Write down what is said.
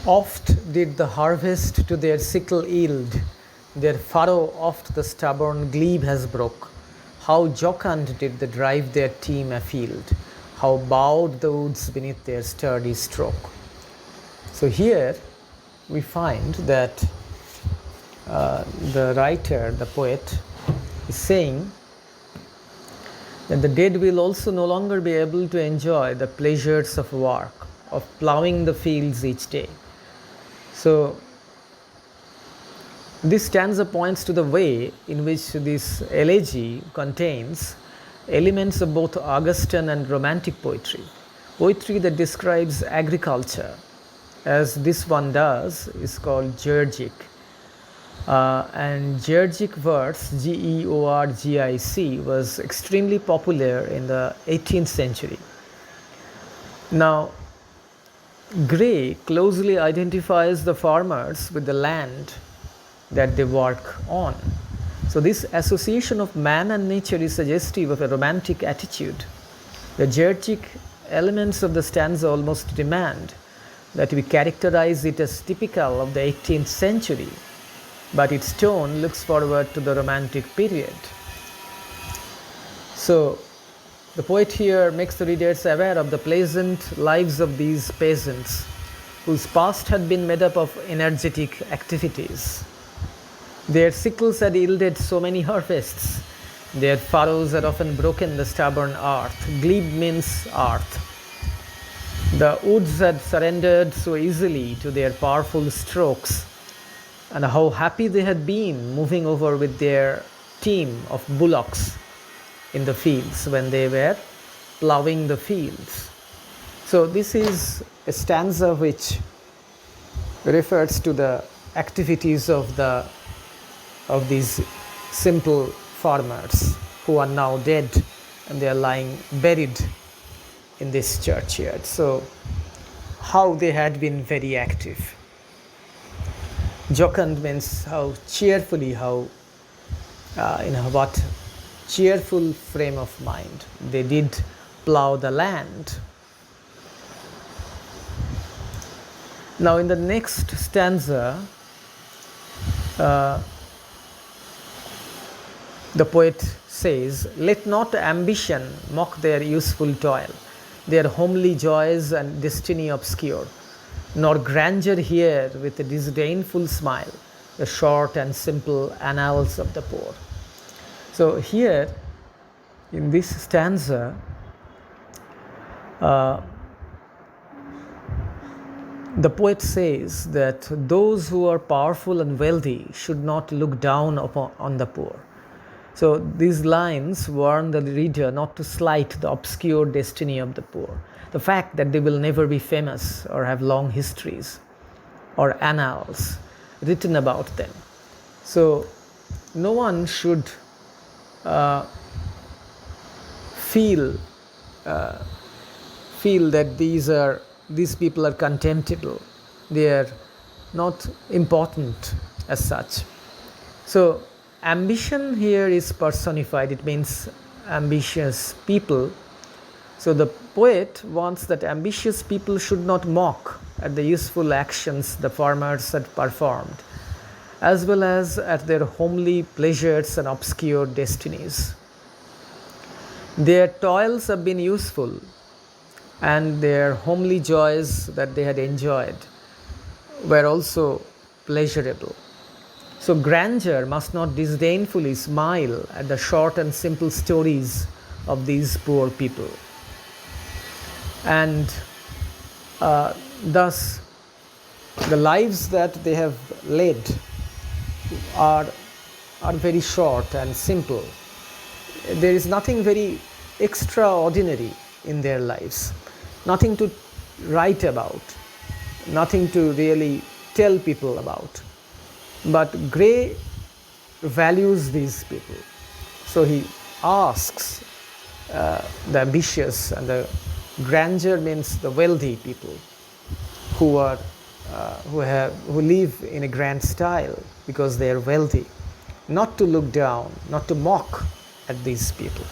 Oft did the harvest to their sickle yield, their furrow oft the stubborn glebe has broke. How jocund did they drive their team afield, how bowed the woods beneath their sturdy stroke. So here we find that the writer, the poet, is saying that the dead will also no longer be able to enjoy the pleasures of work, of ploughing the fields each day. So this stanza points to the way in which this elegy contains elements of both Augustan and Romantic poetry. Poetry that describes agriculture, as this one does, is called georgic. And georgic verse, Georgic, was extremely popular in the 18th century. Now, Gray closely identifies the farmers with the land that they work on. So this association of man and nature is suggestive of a romantic attitude. The georgic elements of the stanza almost demand that we characterize it as typical of the 18th century, but its tone looks forward to the romantic period. So the poet here makes the readers aware of the pleasant lives of these peasants whose past had been made up of energetic activities. Their sickles had yielded so many harvests. Their furrows had often broken the stubborn earth. Glebe means earth. The woods had surrendered so easily to their powerful strokes, and how happy they had been moving over with their team of bullocks in the fields when they were ploughing the fields. So this is a stanza which refers to the activities of these simple farmers who are now dead and they are lying buried in this churchyard. So how they had been very active. Jocund means how cheerfully, what cheerful frame of mind. They did plough the land. Now in the next stanza, the poet says, "Let not ambition mock their useful toil, their homely joys and destiny obscure, nor grandeur here with a disdainful smile, the short and simple annals of the poor." So here in this stanza, the poet says that those who are powerful and wealthy should not look down on the poor. So these lines warn the reader not to slight the obscure destiny of the poor, the fact that they will never be famous or have long histories or annals written about them. So no one should feel that these people are contemptible. They are not important as such. So ambition here is personified. It means ambitious people. So the poet wants that ambitious people should not mock at the useful actions the farmers had performed, as well as at their homely pleasures and obscure destinies. Their toils have been useful, and their homely joys that they had enjoyed were also pleasurable. So grandeur must not disdainfully smile at the short and simple stories of these poor people. And thus the lives that they have led are very short and simple. There is nothing very extraordinary in their lives, nothing to write about, nothing to really tell people about. But Gray values these people. So he asks the ambitious, and the grandeur means the wealthy people who live in a grand style because they are wealthy, not to look down, not to mock at these people.